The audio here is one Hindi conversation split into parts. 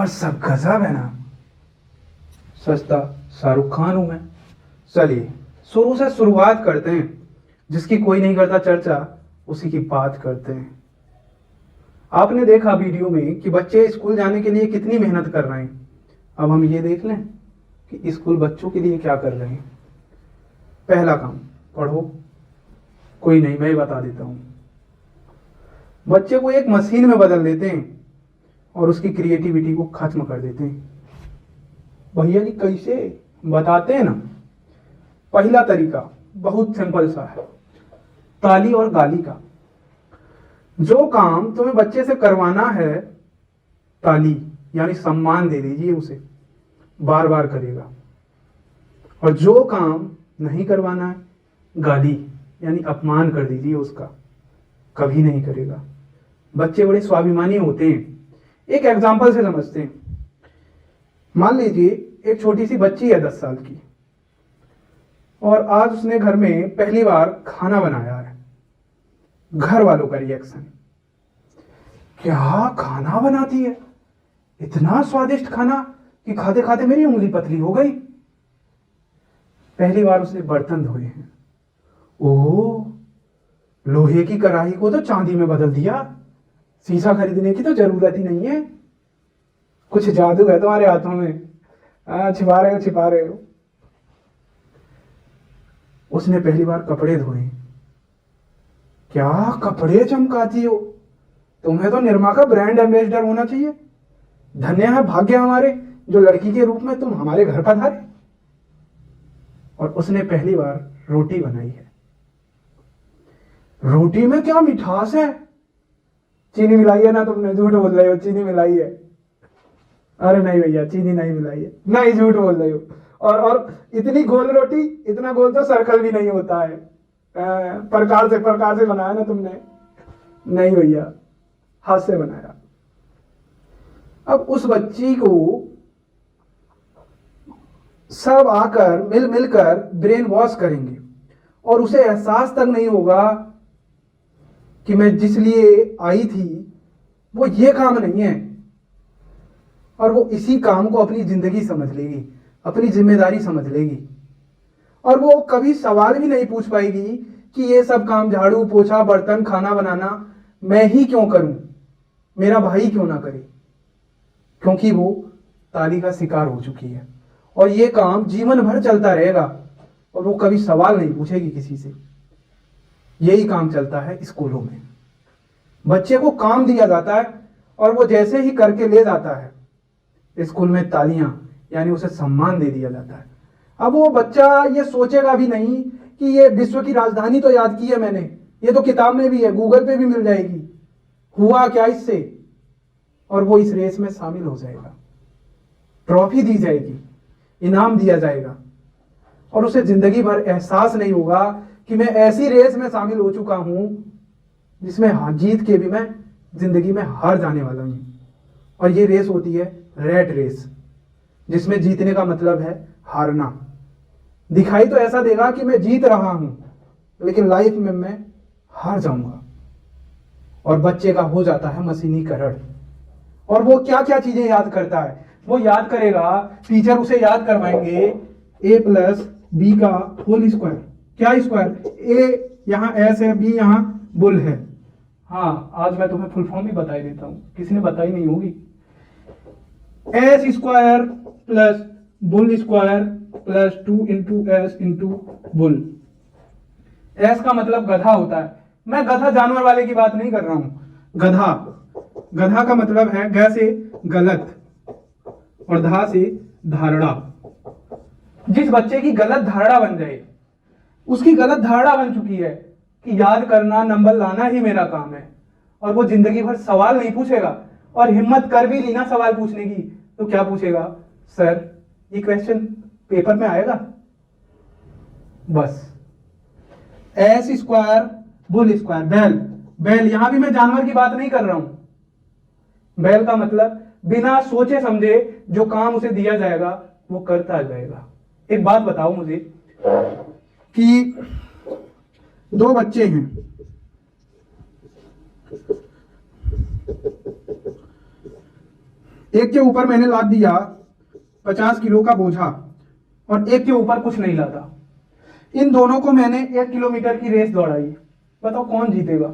यार सब गजब है ना। सस्ता शाहरुख खान हूं मैं। चलिए शुरू से शुरुआत करते हैं। जिसकी कोई नहीं करता चर्चा, उसी की बात करते हैं। आपने देखा वीडियो में कि बच्चे स्कूल जाने के लिए कितनी मेहनत कर रहे हैं। अब हम ये देख लें कि स्कूल बच्चों के लिए क्या कर रहे हैं। पहला काम, पढ़ो। कोई नहीं, मैं ही बता देता हूं। बच्चे को एक मशीन में बदल देते हैं और उसकी क्रिएटिविटी को खत्म कर देते हैं। भैया जी कैसे, बताते हैं ना। पहला तरीका बहुत सिंपल सा है, ताली और गाली का। जो काम तुम्हें बच्चे से करवाना है, ताली यानी सम्मान दे दीजिए उसे, बार बार करेगा। और जो काम नहीं करवाना है, गाली यानी अपमान कर दीजिए उसका, कभी नहीं करेगा। बच्चे बड़े स्वाभिमानी होते हैं। एक एग्जाम्पल से समझते हैं। मान लीजिए एक छोटी सी बच्ची है 10 साल की, और आज उसने घर में पहली बार खाना बनाया है। घर वालों का रिएक्शन, क्या खाना बनाती है, इतना स्वादिष्ट खाना कि खाते खाते मेरी उंगली पतली हो गई। पहली बार उसने बर्तन धोए हैं, ओह लोहे की कढ़ाई को तो चांदी में बदल दिया, शीशा खरीदने की तो जरूरत ही नहीं है। कुछ जादू है तुम्हारे हाथों में, छिपा रहे हो छिपा रहे हो। उसने पहली बार कपड़े धोए, क्या कपड़े चमकाती हो, तुम्हें तो निरमा का ब्रांड एम्बेसडर होना चाहिए। धन्य है भाग्य हमारे जो लड़की के रूप में तुम हमारे घर पधारे। और उसने पहली बार रोटी बनाई है। रोटी में क्या मिठास है, चीनी मिलाई है ना तुमने, झूठ बोल रहे हो, चीनी मिलाई है। अरे नहीं भैया चीनी नहीं मिलाई है, नहीं झूठ बोल रहे हो। और इतनी गोल रोटी, इतना गोल तो सर्कल भी नहीं होता है। प्रकार से बनाया ना तुमने, नहीं भैया हाथ से बनाया। अब उस बच्ची को सब आकर मिल मिलकर ब्रेन वॉश करेंगे और उसे एहसास तक नहीं होगा कि मैं जिस लिए आई थी वो ये काम नहीं है। और वो इसी काम को अपनी जिंदगी समझ लेगी, अपनी जिम्मेदारी समझ लेगी। और वो कभी सवाल भी नहीं पूछ पाएगी कि ये सब काम, झाड़ू पोछा बर्तन खाना बनाना, मैं ही क्यों करूं, मेरा भाई क्यों ना करे। क्योंकि वो ताली का शिकार हो चुकी है और ये काम जीवन भर चलता रहेगा और वो कभी सवाल नहीं पूछेगी किसी से। यही काम चलता है स्कूलों में। बच्चे को काम दिया जाता है और वो जैसे ही करके ले जाता है, स्कूल में तालियां यानी उसे सम्मान दे दिया जाता है। अब वो बच्चा ये सोचेगा भी नहीं कि ये विश्व की राजधानी तो याद की है मैंने, ये तो किताब में भी है, गूगल पे भी मिल जाएगी, हुआ क्या इससे। और वो इस रेस में शामिल हो जाएगा, ट्रॉफी दी जाएगी, इनाम दिया जाएगा और उसे जिंदगी भर एहसास नहीं होगा कि मैं ऐसी रेस में शामिल हो चुका हूं जिसमें जीत के भी मैं जिंदगी में हार जाने वाला हूं। और ये रेस होती है रैट रेस, जिसमें जीतने का मतलब है हारना। दिखाई तो ऐसा देगा कि मैं जीत रहा हूं, लेकिन लाइफ में मैं हार जाऊंगा। और बच्चे का हो जाता है मशीनीकरण। और वो क्या क्या चीजें याद करता है, वो याद करेगा, टीचर उसे याद करवाएंगे a+b का होल स्क्वायर। क्या स्क्वायर, ए यहाँ एस है, बी यहाँ बुल है। हाँ आज मैं तुम्हें फुल फॉर्म भी बता ही देता हूं, किसी ने बताई नहीं होगी। S square plus bull square plus 2 into S into bull. S का मतलब गधा होता है। मैं गधा जानवर वाले की बात नहीं कर रहा हूं। गधा, गधा का मतलब है ग से गलत और धा से धारणा। जिस बच्चे की गलत धारणा बन जाए, उसकी गलत धारणा बन चुकी है कि याद करना, नंबर लाना ही मेरा काम है, और वो जिंदगी भर सवाल नहीं पूछेगा। और हिम्मत कर भी ली ना सवाल पूछने की, तो क्या पूछेगा, सर ये क्वेश्चन पेपर में आएगा। बस एस स्क्वायर बुल स्क्वायर, बैल। बैल, यहां भी मैं जानवर की बात नहीं कर रहा हूं। बैल का मतलब बिना सोचे समझे जो काम उसे दिया जाएगा वो करता जाएगा। एक बात बताओ मुझे कि दो बच्चे हैं, एक के ऊपर मैंने लाद दिया 50 किलो का बोझा और एक के ऊपर कुछ नहीं लादा। इन दोनों को मैंने 1 किलोमीटर की रेस दौड़ाई। बताओ कौन जीतेगा?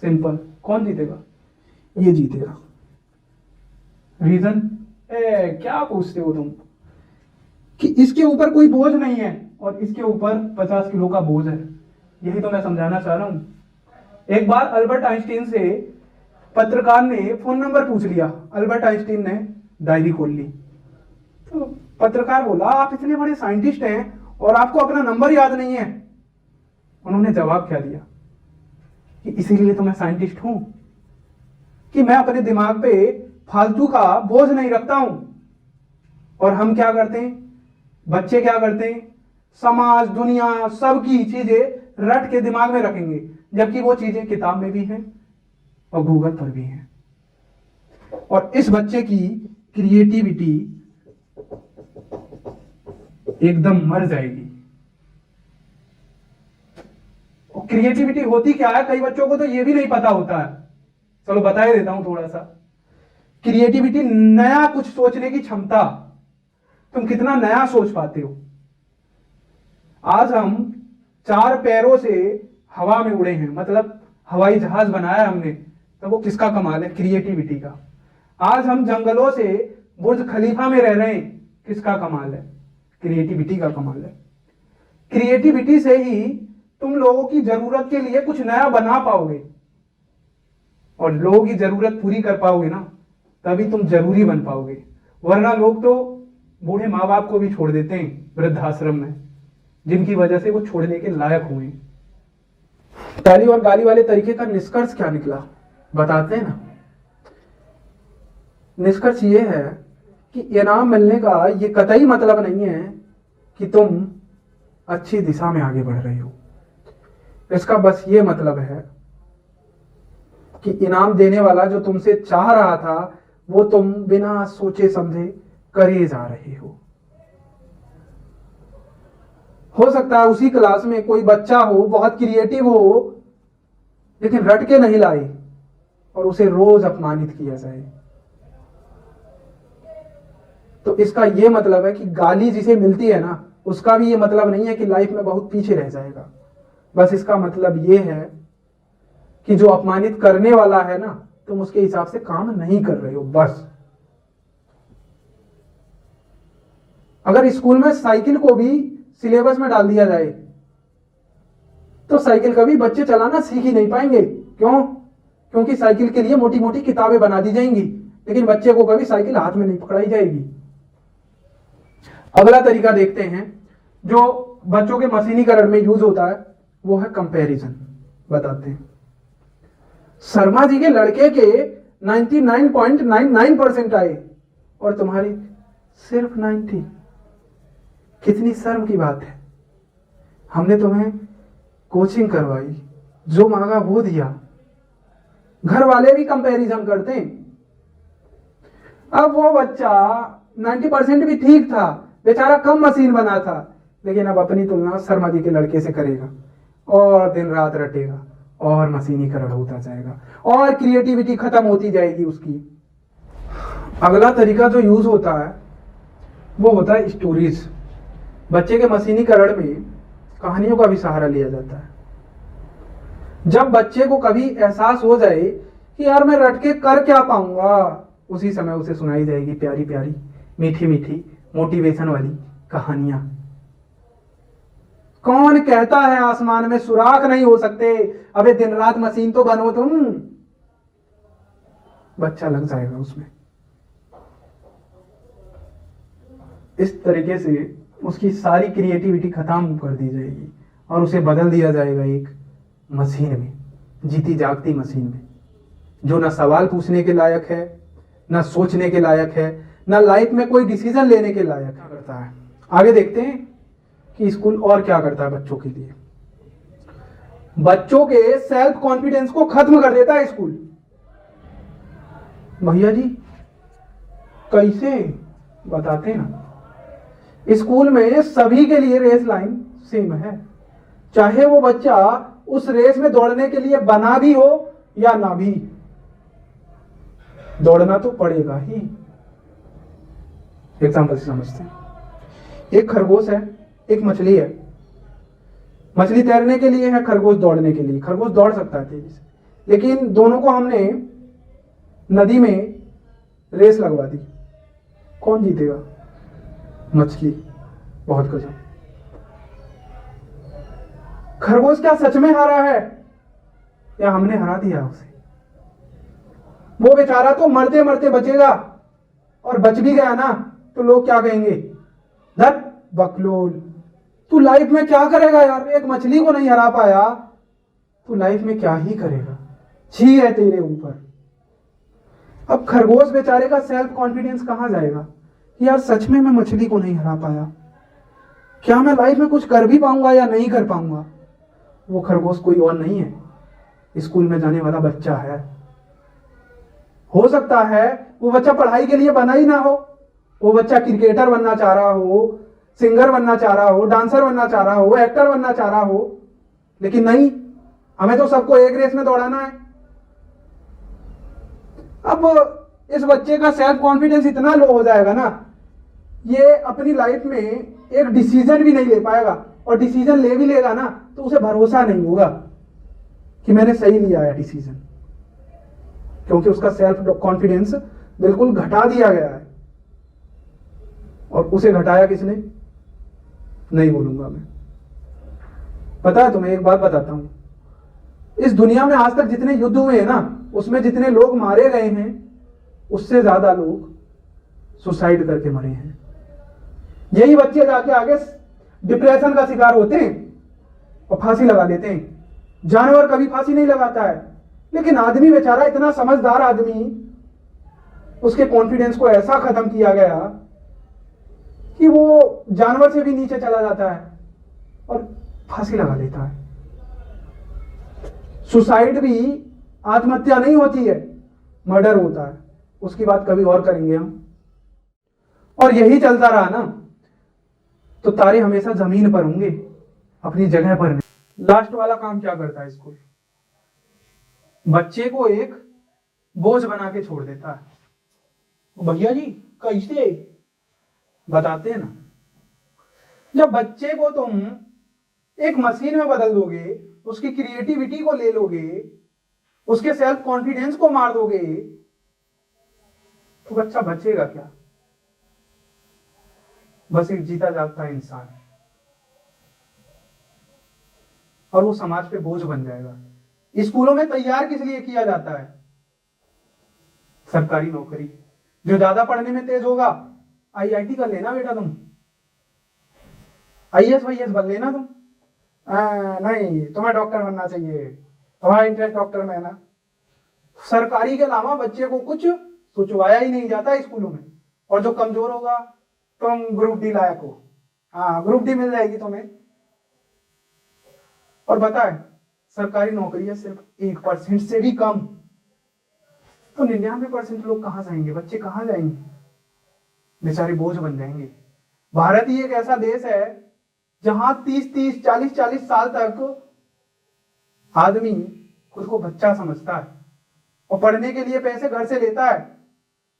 सिंपल, कौन जीतेगा? ये जीतेगा। रीजन? क्या पूछते हो तुम कि इसके ऊपर कोई बोझ नहीं है और इसके ऊपर 50 किलो का बोझ है। यही तो मैं समझाना चाह रहा हूं। एक बार अल्बर्ट आइंस्टीन से पत्रकार ने फोन नंबर पूछ लिया। अल्बर्ट आइंस्टीन ने डायरी खोल ली। तो पत्रकार बोला, आप इतने बड़े साइंटिस्ट हैं और आपको अपना नंबर याद नहीं है? उन्होंने जवाब क्या दिया कि इसीलिए तो मैं साइंटिस्ट हूं कि मैं अपने दिमाग पे फालतू का बोझ नहीं रखता हूं। और हम क्या करते हैं, बच्चे क्या करते हैं, समाज दुनिया सबकी चीजें रट के दिमाग में रखेंगे, जबकि वो चीजें किताब में भी हैं और गूगल पर भी हैं। और इस बच्चे की क्रिएटिविटी एकदम मर जाएगी। क्रिएटिविटी होती क्या है, कई बच्चों को तो ये भी नहीं पता होता है। चलो बता ही देता हूं थोड़ा सा। क्रिएटिविटी नया कुछ सोचने की क्षमता। तुम कितना नया सोच पाते हो। आज हम 4 पैरों से हवा में उड़े हैं, मतलब हवाई जहाज बनाया हमने, तो वो किसका कमाल है? क्रिएटिविटी का। आज हम जंगलों से बुर्ज खलीफा में रह रहे हैं, किसका कमाल है? क्रिएटिविटी का कमाल है। क्रिएटिविटी से ही तुम लोगों की जरूरत के लिए कुछ नया बना पाओगे और लोगों की जरूरत पूरी कर पाओगे ना, तभी तुम जरूरी बन पाओगे। वरना लोग तो बूढ़े माँ बाप को भी छोड़ देते हैं वृद्धाश्रम में, जिनकी वजह से वो छोड़ने के लायक हुए। ताली और गाली वाले तरीके का निष्कर्ष क्या निकला, बताते हैं ना। निष्कर्ष ये है कि इनाम मिलने का ये कतई मतलब नहीं है कि तुम अच्छी दिशा में आगे बढ़ रहे हो। इसका बस ये मतलब है कि इनाम देने वाला जो तुमसे चाह रहा था वो तुम बिना सोचे समझे करे जा रहे हो सकता है उसी क्लास में कोई बच्चा हो, बहुत क्रिएटिव हो, लेकिन रट के नहीं लाए और उसे रोज अपमानित किया जाए। तो इसका यह मतलब है कि गाली जिसे मिलती है ना, उसका भी ये मतलब नहीं है कि लाइफ में बहुत पीछे रह जाएगा। बस इसका मतलब ये है कि जो अपमानित करने वाला है ना, तुम उसके हिसाब से काम नहीं कर रहे हो। बस अगर स्कूल में साइकिल को भी सिलेबस में डाल दिया जाए तो साइकिल कभी बच्चे चलाना सीख ही नहीं पाएंगे। क्यों? क्योंकि साइकिल के लिए मोटी मोटी किताबें बना दी जाएंगी, लेकिन बच्चे को कभी साइकिल हाथ में नहीं पकड़ाई जाएगी। अगला तरीका देखते हैं जो बच्चों के मशीनीकरण में यूज होता है, वो है कंपैरिजन। बताते हैं। शर्मा जी के लड़के के 99.99% आए और तुम्हारी सिर्फ 90। कितनी शर्म की बात है। हमने तुम्हें कोचिंग करवाई, जो मांगा वो दिया। घर वाले भी कंपैरिजन करते हैं। अब वो बच्चा 90% भी ठीक था, बेचारा कम मशीन बना था, लेकिन अब अपनी तुलना शर्मा जी के लड़के से करेगा और दिन रात रटेगा और मशीनीकरण होता जाएगा और क्रिएटिविटी खत्म होती जाएगी उसकी। अगला तरीका जो यूज होता है वो होता है स्टोरीज। बच्चे के मशीनीकरण में कहानियों का भी सहारा लिया जाता है। जब बच्चे को कभी एहसास हो जाए कि यार मैं रट के कर क्या पाऊंगा, उसी समय उसे सुनाई जाएगी प्यारी प्यारी मीठी मीठी मोटिवेशन वाली कहानियां। कौन कहता है आसमान में सुराख नहीं हो सकते, अबे दिन रात मशीन तो बनो तुम। बच्चा लग जाएगा उसमें। इस तरीके से उसकी सारी क्रिएटिविटी खत्म कर दी जाएगी और उसे बदल दिया जाएगा एक मशीन में, जीती जागती मशीन में, जो ना सवाल पूछने के लायक है, ना सोचने के लायक है, ना लाइफ में कोई डिसीजन लेने के लायक करता है। आगे देखते हैं कि स्कूल और क्या करता है बच्चों के लिए। बच्चों के सेल्फ कॉन्फिडेंस को खत्म कर देता है स्कूल। भैया जी कैसे? बताते हैं ना। स्कूल में सभी के लिए रेस लाइन सेम है, चाहे वो बच्चा उस रेस में दौड़ने के लिए बना भी हो या ना भी। दौड़ना तो पड़ेगा ही। एग्जाम्पल से समझते हैं। एक खरगोश है, एक मछली है। मछली तैरने के लिए है, खरगोश दौड़ने के लिए। खरगोश दौड़ सकता है तेजी से, लेकिन दोनों को हमने नदी में रेस लगवा दी। कौन जीतेगा? मछली। बहुत गजब। खरगोश क्या सच में हारा है या हमने हरा दिया उसे? वो बेचारा तो मरते मरते बचेगा, और बच भी गया ना तो लोग क्या कहेंगे? धत बकलोल, तू लाइफ में क्या करेगा यार? एक मछली को नहीं हरा पाया, तू लाइफ में क्या ही करेगा? छी है तेरे ऊपर। अब खरगोश बेचारे का सेल्फ कॉन्फिडेंस कहां जाएगा कि यार सच में मैं मछली को नहीं हरा पाया, क्या मैं लाइफ में कुछ कर भी पाऊंगा या नहीं कर पाऊंगा? वो खरगोश कोई और नहीं है, स्कूल में जाने वाला बच्चा है। हो सकता है वो बच्चा पढ़ाई के लिए बना ही ना हो, वो बच्चा क्रिकेटर बनना चाह रहा हो, सिंगर बनना चाह रहा हो, डांसर बनना चाह रहा हो, एक्टर बनना चाह रहा हो, लेकिन नहीं, हमें तो सबको एक रेस में दौड़ाना है। अब इस बच्चे का सेल्फ कॉन्फिडेंस इतना लो हो जाएगा ना, ये अपनी लाइफ में एक डिसीजन भी नहीं ले पाएगा, और डिसीजन ले भी लेगा ना तो उसे भरोसा नहीं होगा कि मैंने सही लिया है डिसीजन, क्योंकि उसका सेल्फ कॉन्फिडेंस बिल्कुल घटा दिया गया है। और उसे घटाया किसने? नहीं बोलूंगा मैं। पता है तुम्हें, एक बात बताता हूं, इस दुनिया में आज तक जितने युद्ध हुए हैं ना, उसमें जितने लोग मारे गए हैं, उससे ज्यादा लोग सुसाइड करके मरे हैं। यही बच्चे जाके आगे डिप्रेशन का शिकार होते हैं और फांसी लगा देते हैं। जानवर कभी फांसी नहीं लगाता है, लेकिन आदमी बेचारा, इतना समझदार आदमी, उसके कॉन्फिडेंस को ऐसा खत्म किया गया कि वो जानवर से भी नीचे चला जाता है और फांसी लगा लेता है। सुसाइड भी आत्महत्या नहीं होती है, मर्डर होता है। उसकी बात कभी और करेंगे हम। और यही चलता रहा ना तो तारे हमेशा जमीन पर होंगे, अपनी जगह पर नहीं। लास्ट वाला काम क्या करता है स्कूल? बच्चे को एक बोझ बना के छोड़ देता है। भैया जी कैसे? बताते हैं ना। जब बच्चे को तुम एक मशीन में बदल दोगे, उसकी क्रिएटिविटी को ले लोगे, उसके सेल्फ कॉन्फिडेंस को मार दोगे, तो बच्चा बचेगा क्या? बस एक जीता जागता इंसान, और वो समाज पे बोझ बन जाएगा। स्कूलों में तैयार किस लिए किया जाता है? सरकारी नौकरी। जो ज्यादा पढ़ने में तेज होगा, आईआईटी कर लेना बेटा तुम, आईएएस वाईएएस बन लेना तुम। नहीं, तुम्हें डॉक्टर बनना चाहिए, तुम्हारा इंटरेस्ट डॉक्टर में है ना। सरकारी के अलावा बच्चे को कुछ सोचवाया ही नहीं जाता स्कूलों में। और जो कमजोर होगा, तुम ग्रुप डी लायक हो, हाँ ग्रुप डी मिल जाएगी तुम्हें। और पता है सरकारी नौकरी है सिर्फ 1% से भी कम, तो 99% लोग कहां जाएंगे? बच्चे कहां जाएंगे? बेचारे बोझ बन जाएंगे। भारत ही एक ऐसा देश है जहां 30-30, 40-40 साल तक आदमी खुद को बच्चा समझता है और पढ़ने के लिए पैसे घर से लेता है।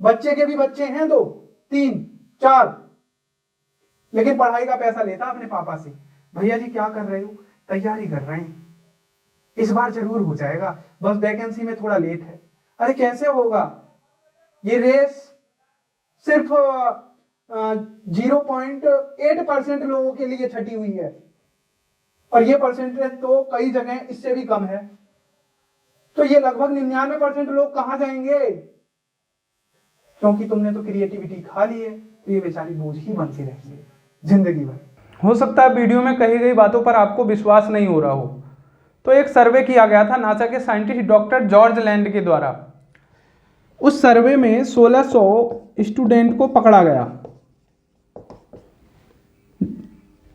बच्चे के भी बच्चे हैं 2, 3, 4, लेकिन पढ़ाई का पैसा लेता अपने पापा से। भैया जी क्या कर रहे हो? तैयारी कर रहे हैं, इस बार जरूर हो जाएगा, बस वैकेंसी में थोड़ा लेट है। अरे कैसे होगा? ये रेस सिर्फ 0.8% लोगों के लिए छटी हुई है, और ये परसेंटेज तो कई जगह इससे भी कम है। तो ये लगभग 99% लोग कहां जाएंगे? क्योंकि तुमने तो क्रिएटिविटी खा ली है, तो ये बेचारी बोझ ही बनती रहेंगे जिंदगी भर। हो सकता है वीडियो में कही गई बातों पर आपको विश्वास नहीं हो रहा हो, तो एक सर्वे किया गया था नासा के साइंटिस्ट डॉक्टर जॉर्ज लैंड के द्वारा। उस सर्वे में 1600 स्टूडेंट को पकड़ा गया।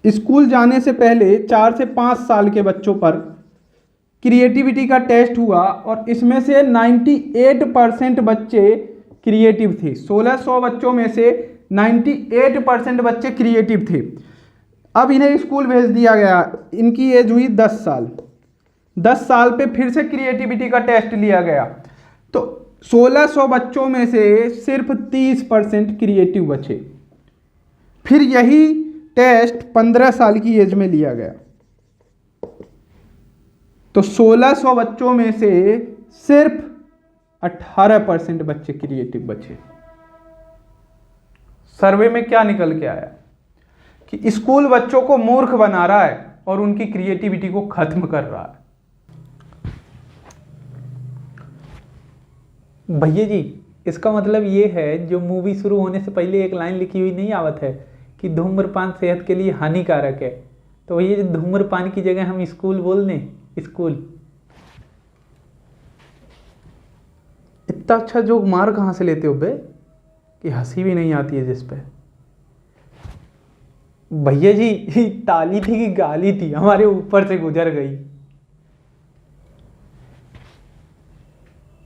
स्कूल जाने से पहले 4 से 5 साल के बच्चों पर क्रिएटिविटी का टेस्ट हुआ, और इसमें से 98% बच्चे क्रिएटिव थे। 1600 बच्चों में से 98% बच्चे क्रिएटिव थे। अब इन्हें स्कूल भेज दिया गया। इनकी एज हुई 10 साल। 10 साल पे फिर से क्रिएटिविटी का टेस्ट लिया गया, तो 1600 बच्चों में से सिर्फ 30% क्रिएटिव बचे। फिर यही टेस्ट 15 साल की एज में लिया गया, तो 1600 बच्चों में से सिर्फ 18% बच्चे क्रिएटिव बचे। सर्वे में क्या निकल के आया कि स्कूल बच्चों को मूर्ख बना रहा है और उनकी क्रिएटिविटी को खत्म कर रहा है। भैया जी, इसका मतलब ये है, जो मूवी शुरू होने से पहले एक लाइन लिखी हुई नहीं आवत है कि धूम्रपान सेहत के लिए हानिकारक है, तो भैया जी धूम्रपान की जगह हम स्कूल बोल दें, स्कूल। इतना अच्छा जोक मार कहाँ से लेते हो बे कि हंसी भी नहीं आती है जिस पे। भैया जी ताली थी कि गाली थी, हमारे ऊपर से गुजर गई।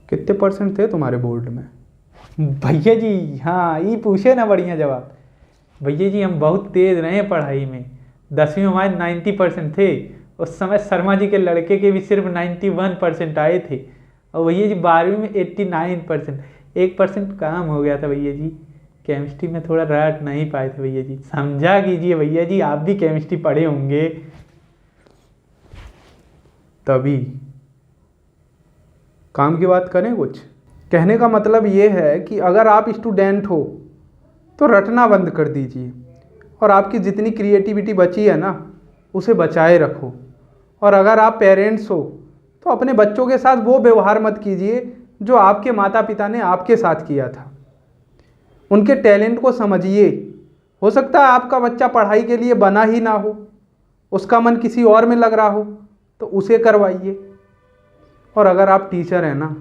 कितने परसेंट थे तुम्हारे बोर्ड में? भैया जी हाँ, ये पूछे ना बढ़िया जवाब। भैया जी हम बहुत तेज रहे पढ़ाई में, 10वीं में हमारे 90% थे। उस समय शर्मा जी के लड़के के भी सिर्फ 91% आए थे, और भैया जी 12वीं में 89%, 1% काम हो गया था भैया जी। केमिस्ट्री में थोड़ा रट नहीं पाए थे भैया जी, समझा कीजिए भैया जी, आप भी केमिस्ट्री पढ़े होंगे तभी। काम की बात करें कुछ। कहने का मतलब ये है कि अगर आप स्टूडेंट हो तो रटना बंद कर दीजिए, और आपकी जितनी क्रिएटिविटी बची है ना उसे बचाए रखो। और अगर आप पेरेंट्स हो तो अपने बच्चों के साथ वो व्यवहार मत कीजिए जो आपके माता पिता ने आपके साथ किया था। उनके टैलेंट को समझिए। हो सकता है आपका बच्चा पढ़ाई के लिए बना ही ना हो, उसका मन किसी और में लग रहा हो, तो उसे करवाइए। और अगर आप टीचर हैं ना,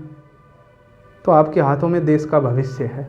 तो आपके हाथों में देश का भविष्य है।